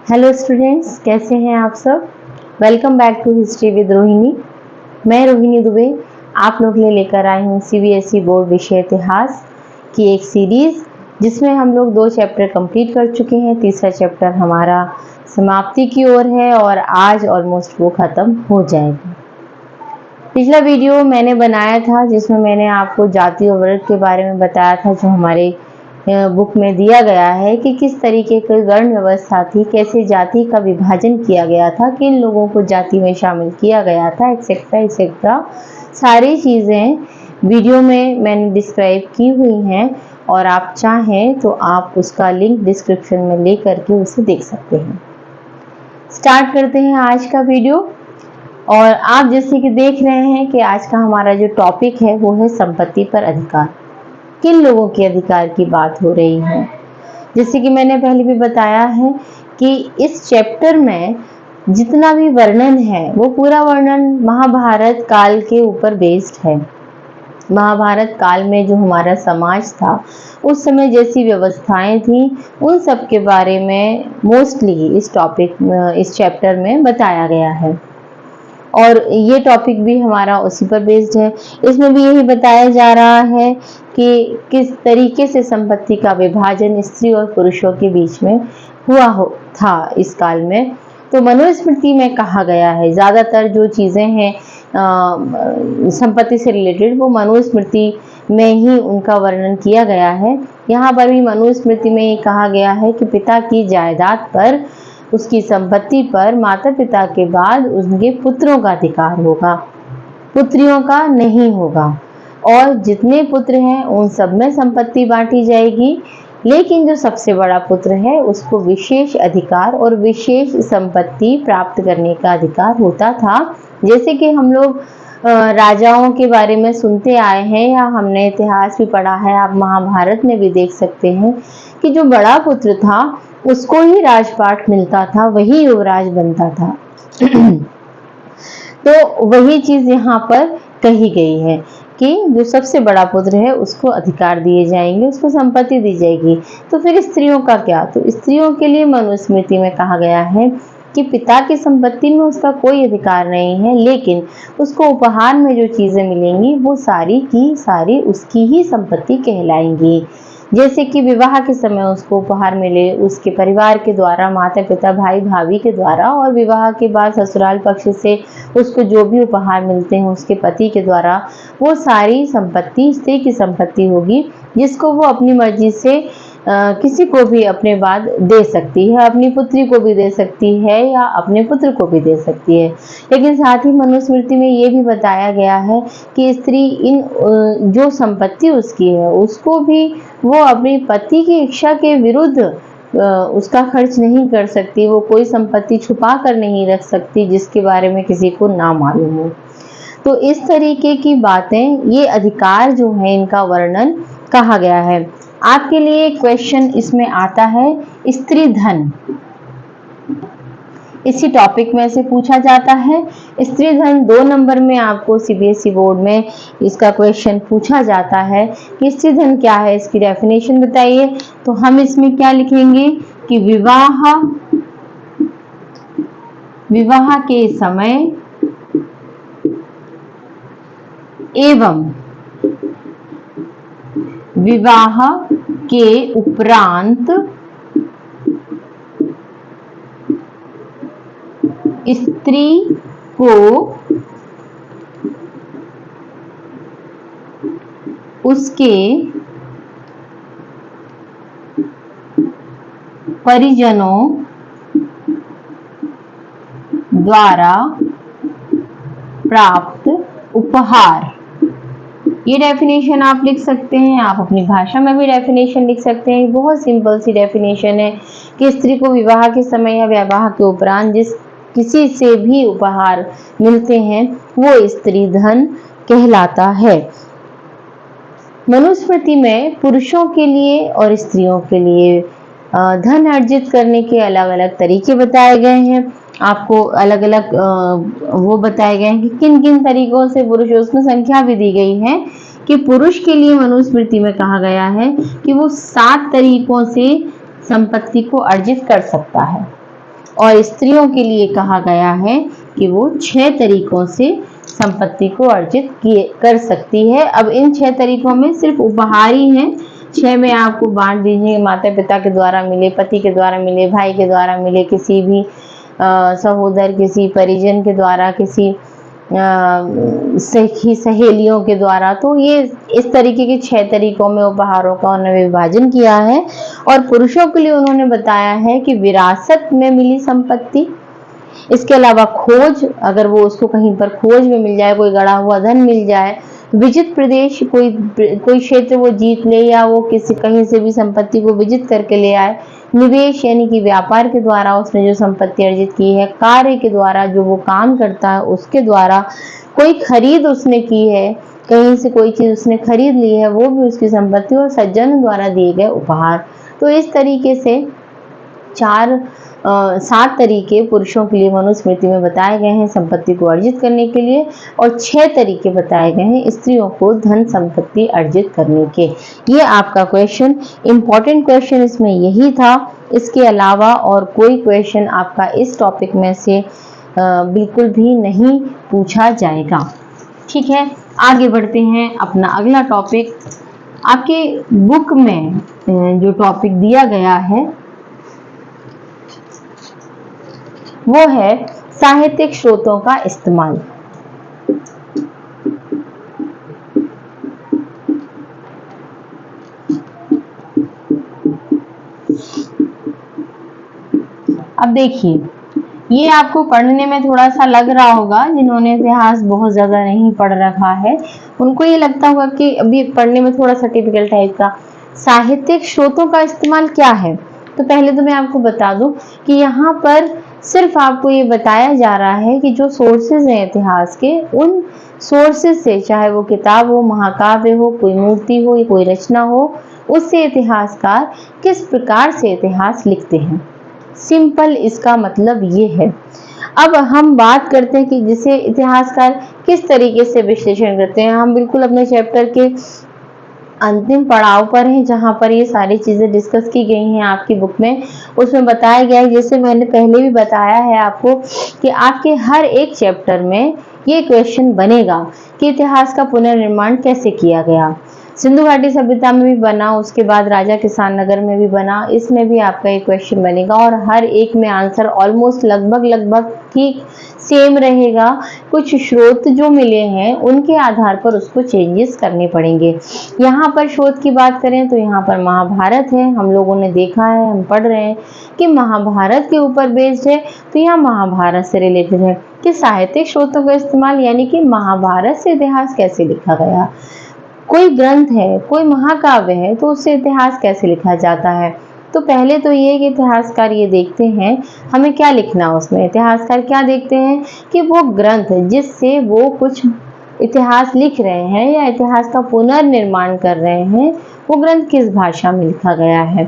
Hello students, कैसे हैं आप सब। Welcome back to history with Rohini. मैं रोहिणी दुबे आप लोग लिए लेकर आई हूँ सीबीएसई बोर्ड विषय इतिहास की एक सीरीज़, जिसमें हम लोग 2 चैप्टर कंप्लीट कर चुके हैं। तीसरा चैप्टर हमारा समाप्ति की ओर है और आज ऑलमोस्ट वो ख़त्म हो जाएगा। पिछला वीडियो मैंने बनाया था जिसमें मैंने आपको जाति और वर्ग के बारे में बताया था, जो हमारे बुक में दिया गया है कि किस तरीके की वर्ण व्यवस्था थी, कैसे जाति का विभाजन किया गया था, किन लोगों को जाति में शामिल किया गया था, एक्सेट्रा एक्सेट्रा। सारी चीज़ें वीडियो में मैंने डिस्क्राइब की हुई हैं और आप चाहें तो आप उसका लिंक डिस्क्रिप्शन में ले करके उसे देख सकते हैं। स्टार्ट करते हैं आज का वीडियो। और आप जैसे कि देख रहे हैं कि आज का हमारा जो टॉपिक है वो है संपत्ति पर अधिकार। किन लोगों के अधिकार की बात हो रही है। जैसे कि मैंने पहले भी बताया है कि इस चैप्टर में जितना भी वर्णन है वो पूरा वर्णन महाभारत काल के ऊपर बेस्ड है। महाभारत काल में जो हमारा समाज था, उस समय जैसी व्यवस्थाएं थी, उन सब के बारे में मोस्टली इस चैप्टर में बताया गया है। और ये टॉपिक भी हमारा उसी पर बेस्ड है। इसमें भी यही बताया जा रहा है कि किस तरीके से संपत्ति का विभाजन स्त्री और पुरुषों के बीच में था इस काल में। तो मनुस्मृति में कहा गया है, ज़्यादातर जो चीज़ें हैं संपत्ति से रिलेटेड, वो मनुस्मृति में ही उनका वर्णन किया गया है। यहाँ पर भी मनुस्मृति में ये कहा गया है कि पिता की जायदाद पर, उसकी संपत्ति पर माता पिता के बाद उनके पुत्रों का अधिकार होगा, पुत्रियों का नहीं होगा। और जितने पुत्र हैं उन सब में संपत्ति बांटी जाएगी, लेकिन जो सबसे बड़ा पुत्र है उसको विशेष अधिकार और विशेष संपत्ति प्राप्त करने का अधिकार होता था। जैसे कि हम लोग राजाओं के बारे में सुनते आए हैं या हमने इतिहास भी पढ़ा है, आप महाभारत में भी देख सकते हैं कि जो बड़ा पुत्र था उसको ही राजपाट मिलता था, वही युवराज बनता था। तो वही चीज यहाँ पर कही गई है कि जो सबसे बड़ा पुत्र है उसको अधिकार दिए जाएंगे, उसको संपत्ति दी जाएगी। तो फिर स्त्रियों का क्या। तो स्त्रियों के लिए मनुस्मृति में कहा गया है कि पिता की संपत्ति में उसका कोई अधिकार नहीं है, लेकिन उसको उपहार में जो चीजें मिलेंगी वो सारी की सारी उसकी ही संपत्ति कहलाएंगी। जैसे कि विवाह के समय उसको उपहार मिले उसके परिवार के द्वारा, माता पिता भाई भाभी के द्वारा, और विवाह के बाद ससुराल पक्ष से उसको जो भी उपहार मिलते हैं उसके पति के द्वारा, वो सारी संपत्ति स्त्री की संपत्ति होगी, जिसको वो अपनी मर्जी से किसी को भी अपने बाद दे सकती है, अपनी पुत्री को भी दे सकती है या अपने पुत्र को भी दे सकती है। लेकिन साथ ही मनुस्मृति में ये भी बताया गया है कि स्त्री इन जो संपत्ति उसकी है उसको भी वो अपनी पति की इच्छा के विरुद्ध उसका खर्च नहीं कर सकती, वो कोई संपत्ति छुपा कर नहीं रख सकती जिसके बारे में किसी को ना मालूम हो। तो इस तरीके की बातें, ये अधिकार जो है इनका वर्णन कहा गया है। आपके लिए क्वेश्चन इसमें आता है स्त्री धन, इसी टॉपिक में से पूछा जाता है। स्त्री धन 2 नंबर में आपको सीबीएसई बोर्ड में इसका क्वेश्चन पूछा जाता है कि स्त्री धन क्या है, इसकी डेफिनेशन बताइए। तो हम इसमें क्या लिखेंगे कि विवाह के समय एवं विवाह के उपरांत स्त्री को उसके परिजनों द्वारा प्राप्त उपहार। ये डेफिनेशन आप लिख सकते हैं, आप अपनी भाषा में भी डेफिनेशन लिख सकते हैं। बहुत सिंपल सी डेफिनेशन है कि स्त्री को विवाह के समय या विवाह के उपरांत जिस किसी से भी उपहार मिलते हैं वो स्त्री धन कहलाता है। मनुस्मृति में पुरुषों के लिए और स्त्रियों के लिए धन अर्जित करने के अलग अलग तरीके बताए गए हैं। आपको अलग अलग वो बताए गए हैं कि किन किन तरीकों से पुरुष, उसमें संख्या भी दी गई है कि पुरुष के लिए मनुस्मृति में कहा गया है कि वो 7 तरीकों से संपत्ति को अर्जित कर सकता है। और स्त्रियों के लिए कहा गया है कि वो 6 तरीकों से संपत्ति को अर्जित कर सकती है। अब इन 6 तरीकों में सिर्फ उपहार ही हैं, 6 में आपको बांट दीजिए, माता पिता के द्वारा मिले, पति के द्वारा मिले, भाई के द्वारा मिले, किसी भी सहोदर, किसी परिजन के द्वारा, किसी सखी सहेलियों के द्वारा। तो ये इस तरीके के 6 तरीकों में उपहारों का उन्होंने विभाजन किया है। और पुरुषों के लिए उन्होंने बताया है कि विरासत में मिली संपत्ति, इसके अलावा खोज, अगर वो उसको कहीं पर खोज में मिल जाए, कोई गड़ा हुआ धन मिल जाए, विजित प्रदेश, कोई क्षेत्र वो जीत ले या वो किसी कहीं से भी संपत्ति को विजित करके ले आए, निवेश यानी कि व्यापार के द्वारा उसने जो संपत्ति अर्जित की है, कार्य के द्वारा जो वो काम करता है उसके द्वारा, कोई खरीद उसने की है, कहीं से कोई चीज उसने खरीद ली है, वो भी उसकी संपत्ति, और सज्जन द्वारा दिए गए उपहार। तो इस तरीके से 7 तरीके पुरुषों के लिए मनुस्मृति में बताए गए हैं संपत्ति को अर्जित करने के लिए, और 6 तरीके बताए गए हैं स्त्रियों को धन संपत्ति अर्जित करने के। ये आपका क्वेश्चन, इंपॉर्टेंट क्वेश्चन इसमें यही था। इसके अलावा और कोई क्वेश्चन आपका इस टॉपिक में से बिल्कुल भी नहीं पूछा जाएगा। ठीक है, आगे बढ़ते हैं। अपना अगला टॉपिक, आपके बुक में जो टॉपिक दिया गया है वो है साहित्यिक स्रोतों का इस्तेमाल। अब देखिए, ये आपको पढ़ने में थोड़ा सा लग रहा होगा, जिन्होंने इतिहास बहुत ज्यादा नहीं पढ़ रखा है उनको ये लगता होगा कि अभी पढ़ने में थोड़ा सा टिपिकल टाइप का। साहित्यिक स्रोतों का इस्तेमाल क्या है? तो पहले तो मैं आपको बता दूं कि यहाँ पर सिर्फ आपको ये बताया जा रहा है कि जो सोर्सेज हैं इतिहास के, उन सोर्सेज से, चाहे वो किताब हो, महाकाव्य हो, कोई मूर्ति हो, कोई रचना हो, उससे इतिहासकार किस प्रकार से इतिहास लिखते हैं। सिंपल इसका मतलब ये है। अब हम बात करते हैं कि जिसे इतिहासकार किस तरीके से विश्लेषण करते हैं। हम बिल्कुल अपने चैप्टर के अंतिम पड़ाव पर हैं, जहां पर ये सारी चीजें डिस्कस की गई हैं आपकी बुक में। उसमें बताया गया है, जैसे मैंने पहले भी बताया है आपको, कि आपके हर एक चैप्टर में ये क्वेश्चन बनेगा कि इतिहास का पुनर्निर्माण कैसे किया गया। सिंधु घाटी सभ्यता में भी बना, उसके बाद राजा किसान नगर में भी बना, इसमें भी आपका एक क्वेश्चन बनेगा और हर एक में आंसर ऑलमोस्ट लगभग ठीक सेम रहेगा। कुछ स्रोत जो मिले हैं उनके आधार पर उसको चेंजेस करने पड़ेंगे। यहाँ पर स्रोत की बात करें तो यहाँ पर महाभारत है, हम लोगों ने देखा है, हम पढ़ रहे हैं कि महाभारत के ऊपर बेस्ड है, तो यहाँ महाभारत से रिलेटेड है कि साहित्यिक स्रोतों का इस्तेमाल, यानी कि महाभारत से इतिहास कैसे लिखा गया। कोई ग्रंथ है, कोई महाकाव्य है, तो उससे इतिहास कैसे लिखा जाता है। तो पहले तो ये कि इतिहासकार ये देखते हैं हमें क्या लिखना, उसमें इतिहासकार क्या देखते हैं कि वो ग्रंथ जिससे वो कुछ इतिहास लिख रहे हैं या इतिहास का पुनर्निर्माण कर रहे हैं, वो ग्रंथ किस भाषा में लिखा गया है।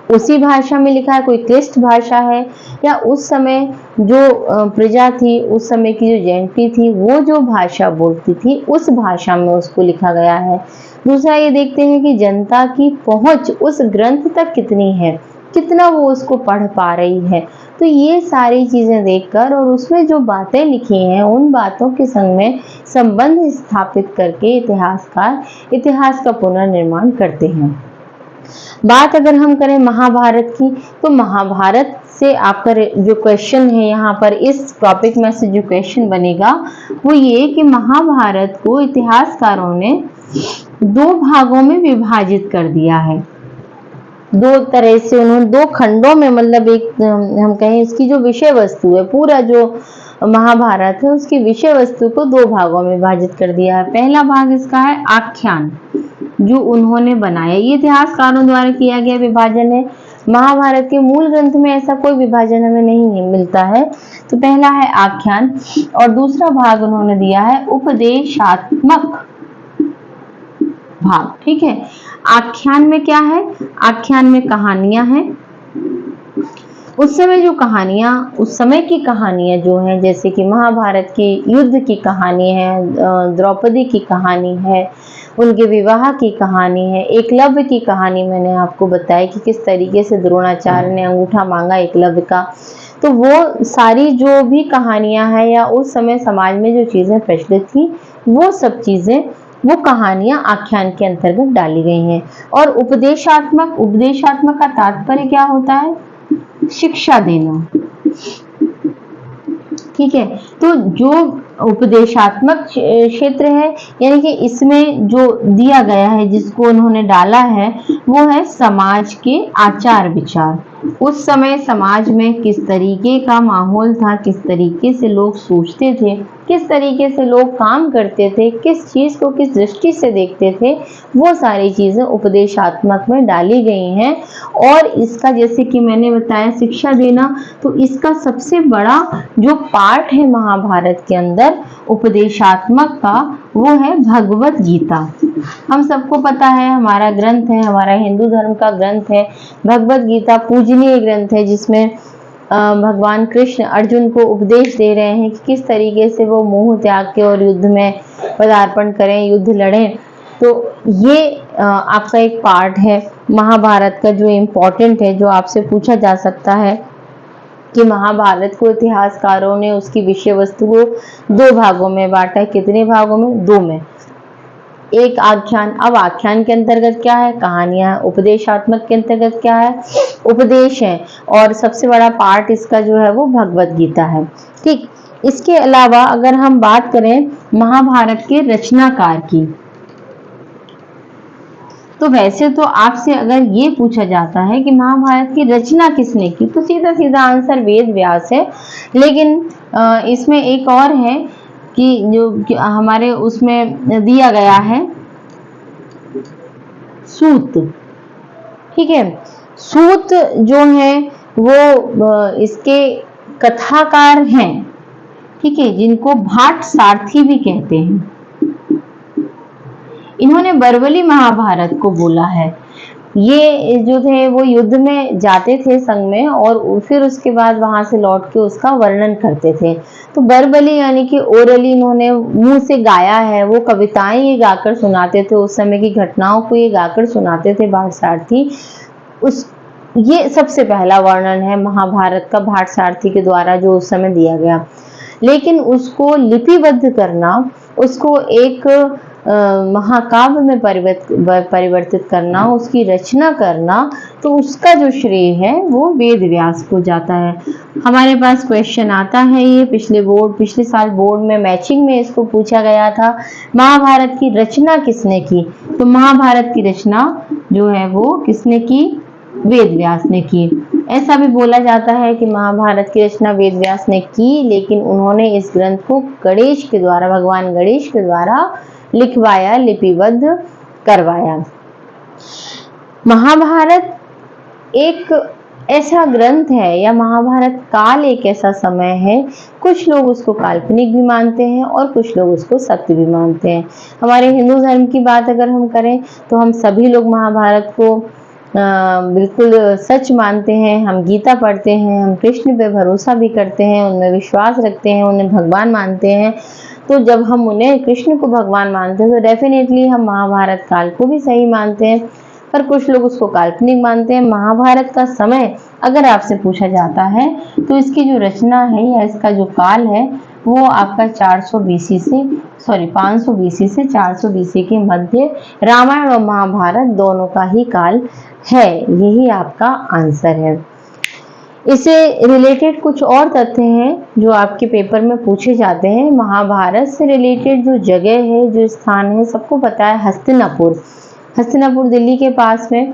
उसी भाषा में लिखा है, कोई क्लिष्ट भाषा है, या उस समय जो प्रजा थी, उस समय की जो जेंटी थी, वो जो भाषा बोलती थी उस भाषा में उसको लिखा गया है। दूसरा ये देखते हैं कि जनता की पहुंच उस ग्रंथ तक कितनी है, कितना वो उसको पढ़ पा रही है। तो ये सारी चीजें देखकर और उसमें जो बातें लिखी हैं उन बातों के संग में संबंध स्थापित करके इतिहासकार इतिहास का पुनर्निर्माण करते हैं। बात अगर हम करें महाभारत की, तो महाभारत से आपका जो क्वेश्चन है यहाँ पर इस टॉपिक में से जो क्वेश्चन बनेगा वो ये कि महाभारत को इतिहासकारों ने 2 भागों में विभाजित कर दिया है। 2 तरह से उन्होंने 2 खंडों में, मतलब एक हम कहें इसकी जो विषय वस्तु है, पूरा जो महाभारत है उसकी विषय वस्तु को 2 भागों में विभाजित कर दिया है। पहला भाग इसका है आख्यान, जो उन्होंने बनाया, ये इतिहासकारों द्वारा किया गया विभाजन है। महाभारत के मूल ग्रंथ में ऐसा कोई विभाजन हमें नहीं मिलता है। तो पहला है आख्यान और दूसरा भाग उन्होंने दिया है उपदेशात्मक भाग। ठीक है, आख्यान में क्या है, आख्यान में कहानियां हैं, उस समय जो कहानियां, उस समय की कहानियां जो हैं, जैसे कि महाभारत की युद्ध की कहानी है, द्रौपदी की कहानी है, उनके विवाह की कहानी है, एकलव्य की कहानी मैंने आपको बताई कि किस तरीके से द्रोणाचार्य ने अंगूठा मांगा एकलव्य का। तो वो सारी जो भी कहानियां हैं या उस समय समाज में जो चीजें प्रचलित थी, वो सब चीजें, वो कहानियां आख्यान के अंतर्गत डाली गई हैं। और उपदेशात्मक का तात्पर्य क्या होता है? शिक्षा देना। ठीक है, तो जो उपदेशात्मक क्षेत्र है, यानी कि इसमें जो दिया गया है, जिसको उन्होंने डाला है, वो है समाज के आचार विचार। उस समय समाज में किस तरीके का माहौल था, किस तरीके से लोग सोचते थे, किस तरीके से लोग काम करते थे, किस चीज को किस दृष्टि से देखते थे, वो सारी चीजें उपदेशात्मक में डाली गई हैं। और इसका, जैसे कि मैंने बताया, शिक्षा देना, तो इसका सबसे बड़ा जो पार्ट है महाभारत के अंदर उपदेशात्मक का, वो है भगवत गीता। हम सबको पता है, हमारा ग्रंथ है, हमारा हिंदू धर्म का ग्रंथ है भगवत गीता, पूजनीय ग्रंथ है, जिसमें भगवान कृष्ण अर्जुन को उपदेश दे रहे हैं कि किस तरीके से वो मोह त्याग के और युद्ध में पदार्पण करें, युद्ध लड़ें। तो ये आपका एक पार्ट है महाभारत का जो इम्पोर्टेंट है, जो आपसे पूछा जा सकता है कि महाभारत को इतिहासकारों ने उसकी विषय वस्तु को 2 भागों में बांटा है। कितने भागों में? 2 में। एक आख्यान। अब आख्यान के अंतर्गत क्या है? कहानियां। उपदेशात्मक के अंतर्गत क्या है? उपदेश है। और सबसे बड़ा पार्ट इसका जो है वो भगवत गीता है। ठीक, इसके अलावा अगर हम बात करें महाभारत के रचनाकार की, तो वैसे तो आपसे अगर ये पूछा जाता है कि महाभारत की रचना किसने की, तो सीधा सीधा आंसर वेद व्यास है। लेकिन इसमें एक और है कि जो हमारे उसमें दिया गया है सूत। ठीक है, सूत जो है वो इसके कथाकार हैं। ठीक है, जिनको भाट सारथी भी कहते हैं। इन्होंने बरबली महाभारत को बोला है। ये जो थे वो युद्ध में जाते थे संग में, और फिर उसके बाद वहां से लौट के उसका वर्णन करते थे। तो बरबली यानी कि ओरली इन्होंने मुंह से गाया है, वो कविताएं ये गाकर सुनाते थे, उस समय की घटनाओं को ये गाकर सुनाते थे भाट सारथी। ये सबसे पहला वर्णन है महाभारत का भाट सारथी के द्वारा जो उस समय दिया गया। लेकिन उसको लिपिबद्ध करना, उसको एक महाकाव्य में परिवर्तित करना, उसकी रचना करना, तो उसका जो श्रेय है वो वेद व्यास को जाता है। हमारे पास क्वेश्चन आता है, ये पिछले साल बोर्ड में मैचिंग में इसको पूछा गया था, महाभारत की रचना किसने की? तो महाभारत की रचना जो है वो किसने की? वेद व्यास ने की। ऐसा भी बोला जाता है कि महाभारत की रचना वेद व्यास ने की, लेकिन उन्होंने इस ग्रंथ को गणेश के द्वारा, भगवान गणेश के द्वारा लिखवाया, लिपिबद्ध करवाया। महाभारत एक ऐसा ग्रंथ है, या महाभारत काल एक ऐसा समय है, कुछ लोग उसको काल्पनिक भी मानते हैं और कुछ लोग उसको सत्य भी मानते हैं। हमारे हिंदू धर्म की बात अगर हम करें तो हम सभी लोग महाभारत को बिल्कुल सच मानते हैं। हम गीता पढ़ते हैं, हम कृष्ण पे भरोसा भी करते हैं, उनमें विश्वास रखते हैं, उन्हें भगवान मानते हैं। तो जब हम उन्हें, कृष्ण को भगवान मानते हैं, तो डेफिनेटली हम महाभारत काल को भी सही मानते हैं। पर कुछ लोग उसको काल्पनिक मानते हैं। महाभारत का समय अगर आपसे पूछा जाता है तो इसकी जो रचना है या इसका जो काल है वो आपका 500 BC से 400 BC के मध्य रामायण और महाभारत दोनों का ही काल है। यही आपका आंसर है। इससे रिलेटेड कुछ और तथ्य हैं जो आपके पेपर में पूछे जाते हैं। महाभारत से रिलेटेड जो जगह है, जो स्थान है, सबको पता है हस्तिनापुर। हस्तिनापुर दिल्ली के पास में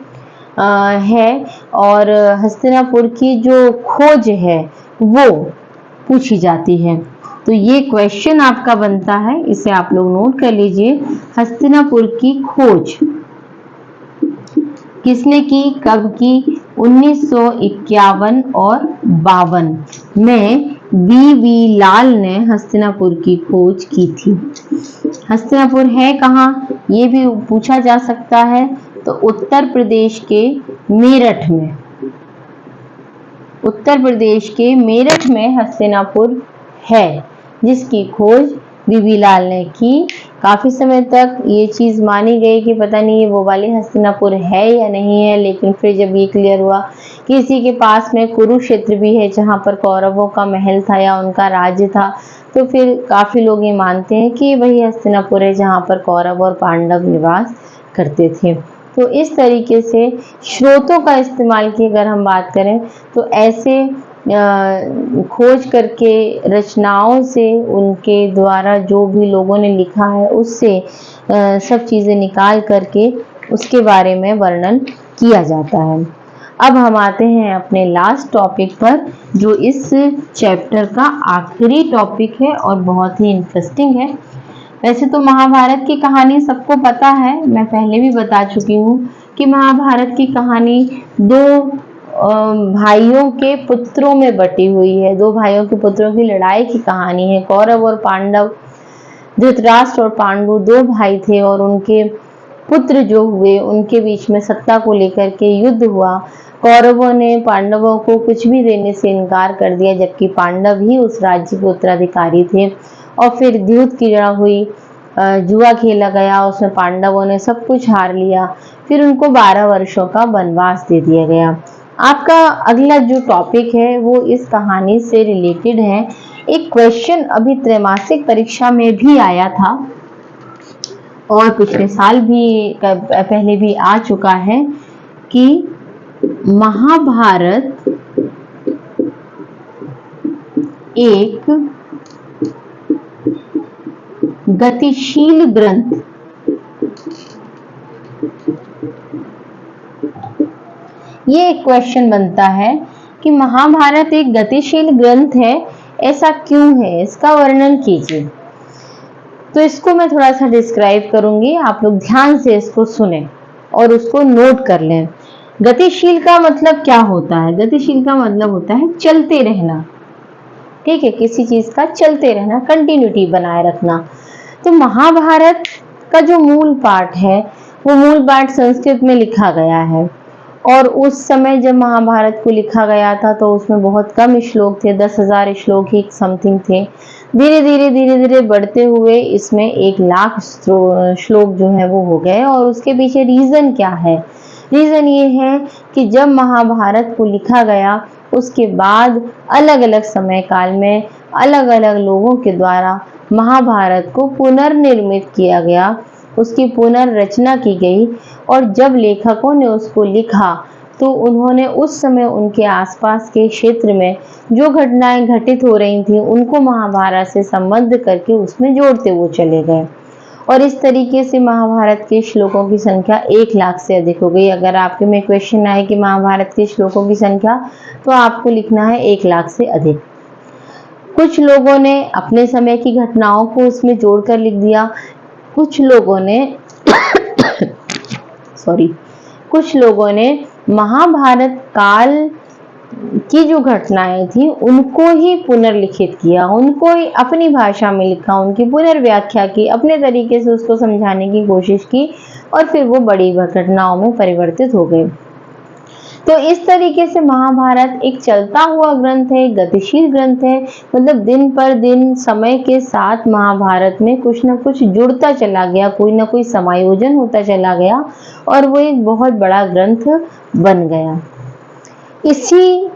है, और हस्तिनापुर की जो खोज है वो पूछी जाती है। तो ये क्वेश्चन आपका बनता है, इसे आप लोग नोट कर लीजिए। हस्तिनापुर की खोज किसने की, कब की? 1951 और 52 में B.V. लाल ने हस्तिनापुर की खोज की थी। हस्तिनापुर है कहाँ, ये भी पूछा जा सकता है। तो उत्तर प्रदेश के मेरठ में, उत्तर प्रदेश के मेरठ में हस्तिनापुर है, जिसकी खोज B.V. लाल ने की। काफी समय तक ये चीज मानी गई कि पता नहीं ये वो वाली हस्तिनापुर है या नहीं है, लेकिन फिर जब ये क्लियर हुआ किसी के पास में कुरुक्षेत्र भी है जहाँ पर कौरवों का महल था या उनका राज्य था, तो फिर काफ़ी लोग ये मानते हैं कि वही हस्तिनापुर है जहाँ पर कौरव और पांडव निवास करते थे। तो इस तरीके से स्रोतों का इस्तेमाल की अगर हम बात करें तो ऐसे खोज करके रचनाओं से, उनके द्वारा जो भी लोगों ने लिखा है उससे सब चीज़ें निकाल करके उसके बारे में वर्णन किया जाता है। अब हम आते हैं अपने लास्ट टॉपिक पर, जो इस चैप्टर का आखिरी टॉपिक है और बहुत ही इंटरेस्टिंग है। वैसे तो महाभारत की कहानी सबको पता है, मैं पहले भी बता चुकी हूँ कि महाभारत की कहानी दो भाइयों के पुत्रों में बटी हुई है। दो भाइयों के पुत्रों की लड़ाई की कहानी है। कौरव और पांडव, धृतराष्ट्र और पांडु दो भाई थे और उनके पुत्र जो हुए उनके बीच में सत्ता को लेकर के युद्ध हुआ। कौरवों ने पांडवों को कुछ भी देने से इनकार कर दिया, जबकि पांडव ही उस राज्य के उत्तराधिकारी थे। और फिर द्यूत क्रीड़ा हुई, जुआ खेला गया, उसमें पांडवों ने सब कुछ हार लिया। फिर उनको 12 वर्षों का वनवास दे दिया गया। आपका अगला जो टॉपिक है वो इस कहानी से रिलेटेड है। एक क्वेश्चन अभी त्रैमासिक परीक्षा में भी आया था और पिछले साल भी पहले भी आ चुका है कि महाभारत एक गतिशील ग्रंथ, ये एक क्वेश्चन बनता है कि महाभारत एक गतिशील ग्रंथ है, ऐसा क्यों है, इसका वर्णन कीजिए। तो इसको मैं थोड़ा सा डिस्क्राइब करूंगी, आप लोग ध्यान से इसको सुने और उसको नोट कर लें। गतिशील का मतलब क्या होता है? गतिशील का मतलब होता है चलते रहना, ठीक है, किसी चीज का चलते रहना, कंटिन्यूटी बनाए रखना। तो महाभारत का जो मूल पाठ है वो मूल पाठ संस्कृत में लिखा गया है और उस समय जब महाभारत को लिखा गया था तो उसमें बहुत कम श्लोक थे, 10,000 श्लोक ही समथिंग थे। धीरे धीरे बढ़ते हुए इसमें 1,00,000 श्लोक जो है वो हो गए। और उसके पीछे रीजन क्या है? रीजन ये है कि जब महाभारत को लिखा गया उसके बाद अलग अलग समय काल में अलग अलग लोगों के द्वारा महाभारत को पुनर्निर्मित किया गया, उसकी पुनर्रचना की गई। और जब लेखकों ने उसको लिखा तो उन्होंने उस समय उनके आसपास के क्षेत्र में जो घटनाएं घटित हो रही थी उनको महाभारत से संबद्ध करके उसमें जोड़ते हुए चले गए। और इस तरीके से महाभारत के श्लोकों की संख्या 1,00,000 से अधिक हो गई। अगर आपके में क्वेश्चन आए कि महाभारत के श्लोकों की संख्या, तो आपको लिखना है 1,00,000 से अधिक। कुछ लोगों ने अपने समय की घटनाओं को उसमें जोड़कर लिख दिया, कुछ लोगों ने कुछ लोगों ने महाभारत काल की जो घटनाएं थी उनको ही पुनर्लिखित किया, उनको ही अपनी भाषा में लिखा, उनकी पुनर्व्याख्या की, अपने तरीके से उसको समझाने की कोशिश की और फिर वो बड़ी घटनाओं में परिवर्तित हो गए। तो इस तरीके से महाभारत एक चलता हुआ ग्रंथ है, एक गतिशील ग्रंथ है। मतलब दिन पर दिन समय के साथ महाभारत में कुछ न कुछ जुड़ता चला गया, कोई ना कोई समायोजन होता चला गया और वो एक बहुत बड़ा ग्रंथ बन गया। इसी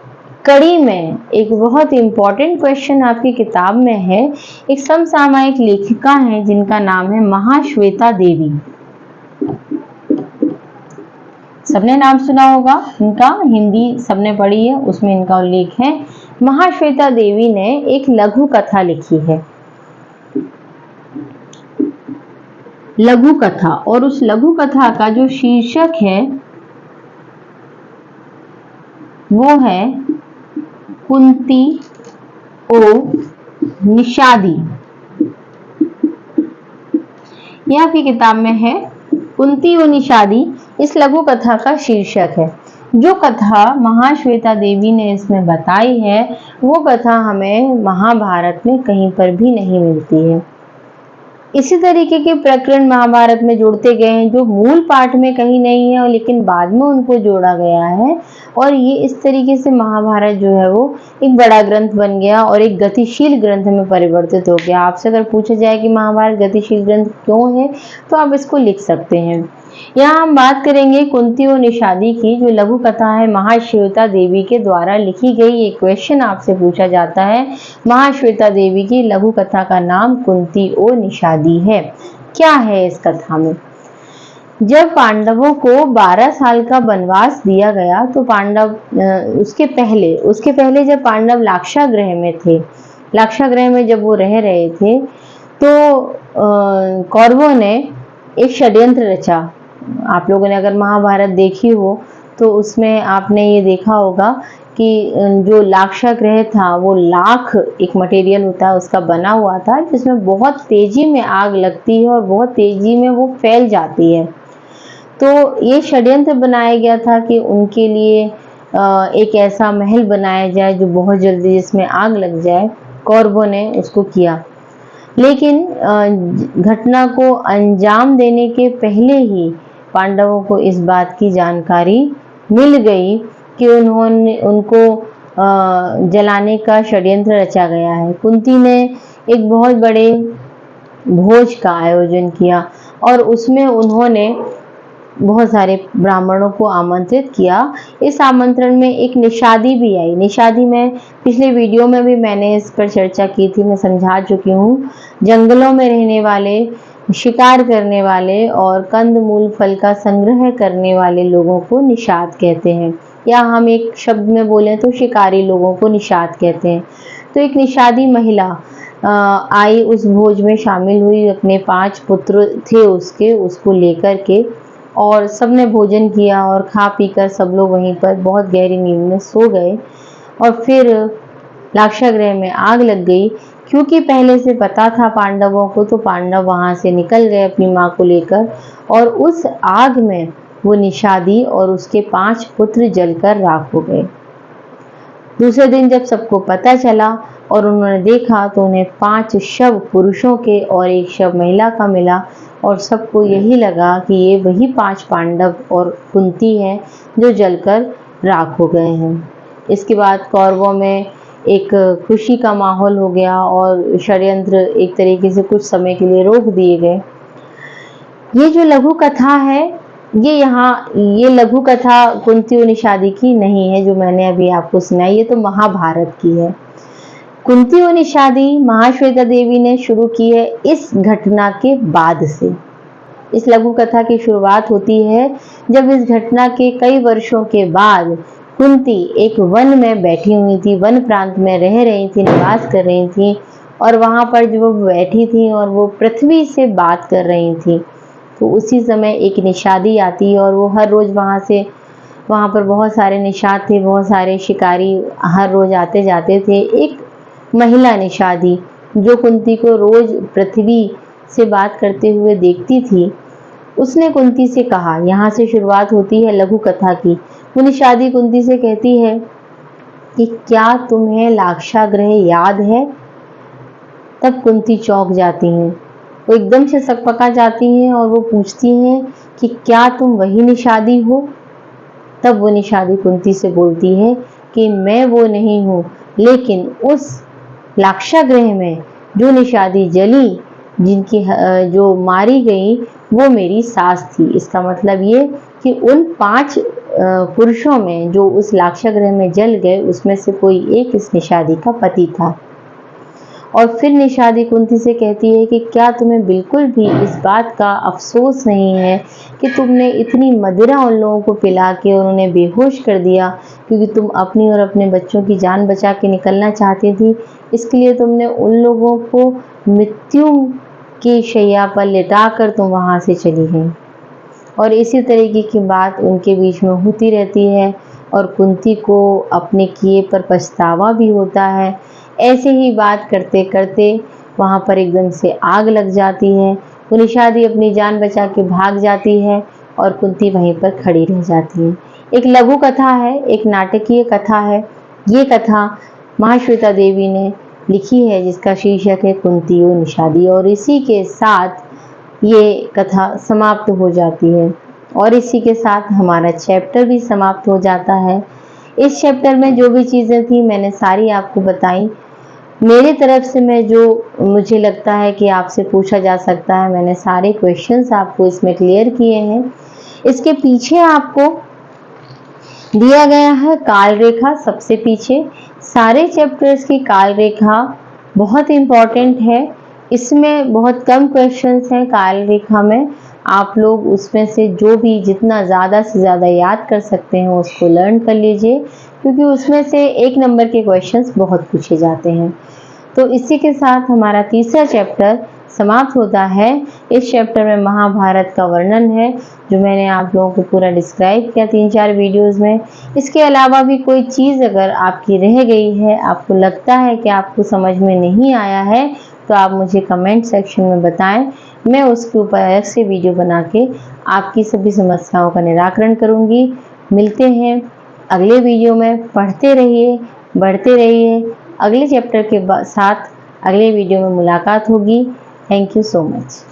कड़ी में एक बहुत इंपॉर्टेंट क्वेश्चन आपकी किताब में है। एक समसामयिक लेखिका है जिनका नाम है महाश्वेता देवी। सबने नाम सुना होगा इनका, हिंदी सबने पढ़ी है, उसमें इनका उल्लेख है। महाश्वेता देवी ने एक लघु कथा लिखी है, लघु कथा, और उस लघु कथा का जो शीर्षक है वो है कुंती ओ निषादी। यह आपकी किताब में है, कुंती ओ निषादी इस लघु कथा का शीर्षक है। जो कथा महाश्वेता देवी ने इसमें बताई है वो कथा हमें महाभारत में कहीं पर भी नहीं मिलती है। इसी तरीके के प्रकरण महाभारत में जोड़ते गए हैं जो मूल पाठ में कहीं नहीं है, लेकिन बाद में उनको जोड़ा गया है। और ये इस तरीके से महाभारत जो है वो एक बड़ा ग्रंथ बन गया और एक गतिशील ग्रंथ में परिवर्तित हो गया। आपसे अगर पूछा जाए कि महाभारत गतिशील ग्रंथ क्यों है, तो आप इसको लिख सकते हैं। यहाँ हम बात करेंगे कुंती और निषादी की, जो लघु कथा है महाश्वेता देवी के द्वारा लिखी गई। एक क्वेश्चन आपसे पूछा जाता है, महाश्वेता देवी की लघु कथा का नाम कुंती और निषादी है। क्या है इस कथा में? जब पांडवों को 12 साल का वनवास दिया गया तो पांडव उसके पहले जब पांडव लाक्षागृह में थे, लाक्षागृह में जब वो रह रहे थे तो कौरवों ने एक षड्यंत्र रचा। आप लोगों ने अगर महाभारत देखी हो तो उसमें आपने ये देखा होगा कि जो लाक्षागृह था वो लाख एक मटेरियल होता है उसका बना हुआ था, जिसमें बहुत तेजी में आग लगती है और बहुत तेजी में वो फैल जाती है। तो ये षड्यंत्र बनाया गया था कि उनके लिए एक ऐसा महल बनाया जाए जो बहुत जल्दी जिसमें आग लग जाए। कौरवों ने उसको किया, लेकिन घटना को अंजाम देने के पहले ही पांडवों को इस बात की जानकारी मिल गई कि उनको जलाने का षड्यंत्र रचा गया है। कुंती ने एक बहुत बड़े भोज का आयोजन किया और उसमें उन्होंने बहुत सारे ब्राह्मणों को आमंत्रित किया। इस आमंत्रण में एक निषादी भी आई। निषादी में पिछले वीडियो में भी मैंने इस पर चर्चा की थी, मैं समझा चुकी हूँ। जंगलों में रहने वाले, शिकार करने वाले और कंद मूल फल का संग्रह करने वाले लोगों को निषाद कहते हैं, या हम एक शब्द में बोले तो शिकारी लोगों को निषाद कहते हैं। तो एक निषादी महिला आई, उस भोज में शामिल हुई, अपने 5 पुत्र थे उसको लेकर के, और सबने भोजन किया और खा पीकर सब लोग वहीं पर बहुत गहरी नींद में सो गए। और फिर लाक्षागृह में आग लग गई। क्योंकि पहले से पता था पांडवों को, तो पांडव वहां से निकल गए अपनी माँ को लेकर, और उस आग में वो निषादी और उसके 5 पुत्र जलकर राख हो गए। दूसरे दिन जब सबको पता चला और उन्होंने देखा तो उन्हें 5 शव पुरुषों के और 1 शव महिला का मिला, और सबको यही लगा कि ये वही 5 पांडव और कुंती हैं जो जलकर राख हो गए हैं। इसके बाद कौरवों में एक खुशी का माहौल हो गया और षड्यंत्र एक तरीके से कुछ समय के लिए रोक दिए गए। ये जो लघु कथा है, ये लघु कथा कुंती और निषादी की नहीं है जो मैंने अभी आपको सुनाई, ये तो महाभारत की है। कुंती और निषादी महाश्वेता देवी ने शुरू की है इस घटना के बाद से। इस लघु कथा की शुरुआत होती है जब इस घटना के कई वर्षों के बाद कुंती एक वन में बैठी हुई थी, वन प्रांत में रह रही थी, निवास कर रही थी, और वहां पर जब वो बैठी थी और वो पृथ्वी से बात कर रही थी, तो उसी समय एक निषादी आती है और वो हर रोज वहां पर बहुत सारे निषाद थे, बहुत सारे शिकारी हर रोज आते जाते थे। एक महिला निषादी जो कुंती को रोज पृथ्वी से बात करते हुए देखती थी, उसने कुंती से कहा, यहाँ से शुरुआत होती है लघु कथा की। वो निषादी कुंती से कहती है कि क्या तुम्हें लाक्षागृह याद है? तब कुंती चौंक जाती हैं, वो एकदम से सकपका जाती हैं और वो पूछती हैं कि क्या तुम वही निषादी हो? तब वो निषादी कुंती से बोलती है कि मैं वो नहीं हूँ, लेकिन उस लाक्षागृह में जो निषादी जली, जो मारी गई, वो मेरी सास थी। इसका मतलब ये कि उन 5 पुरुषों में जो उस लाक्षागृह में जल गए, उसमें से कोई एक इस निषादी का पति था। और फिर निषादी कुंती से कहती है कि क्या तुम्हें बिल्कुल भी इस बात का अफसोस नहीं है कि तुमने इतनी मदिरा उन लोगों को पिला के और उन्हें बेहोश कर दिया, क्योंकि तुम अपनी और अपने बच्चों की जान बचा के निकलना चाहती थी, इसके लिए तुमने उन लोगों को मृत्यु की शैया पर लिटाकर तुम वहां से चली गई। और इसी तरीके की बात उनके बीच में होती रहती है और कुंती को अपने किए पर पछतावा भी होता है। ऐसे ही बात करते करते वहाँ पर एकदम से आग लग जाती है। वो निषादी अपनी जान बचा के भाग जाती है और कुंती वहीं पर खड़ी रह जाती है। एक लघु कथा है, एक नाटकीय कथा है। ये कथा महाश्वेता देवी ने लिखी है जिसका शीर्षक है कुंती और निषादी, और इसी के साथ ये कथा समाप्त हो जाती है और इसी के साथ हमारा चैप्टर भी समाप्त हो जाता है। इस चैप्टर में जो भी चीज़ें थी मैंने सारी आपको बताई। मेरी तरफ से मुझे लगता है कि आपसे पूछा जा सकता है, मैंने सारे क्वेश्चंस आपको इसमें क्लियर किए हैं। इसके पीछे आपको दिया गया है काल रेखा, सबसे पीछे सारे चैप्टर्स की काल रेखा बहुत इंपॉर्टेंट है। इसमें बहुत कम क्वेश्चंस हैं काल रेखा में, आप लोग उसमें से जो भी जितना ज़्यादा से ज़्यादा याद कर सकते हैं उसको लर्न कर लीजिए, क्योंकि उसमें से 1 नंबर के क्वेश्चंस बहुत पूछे जाते हैं। तो इसी के साथ हमारा तीसरा चैप्टर समाप्त होता है। इस चैप्टर में महाभारत का वर्णन है, जो मैंने आप लोगों को पूरा डिस्क्राइब किया 3-4 वीडियोस में। इसके अलावा भी कोई चीज़ अगर आपकी रह गई है, आपको लगता है कि आपको समझ में नहीं आया है, तो आप मुझे कमेंट सेक्शन में बताएं। मैं उसके ऊपर अलग से वीडियो बना के आपकी सभी समस्याओं का निराकरण करूंगी। मिलते हैं अगले वीडियो में। पढ़ते रहिए, बढ़ते रहिए। अगले चैप्टर के साथ अगले वीडियो में मुलाकात होगी। Thank you so much.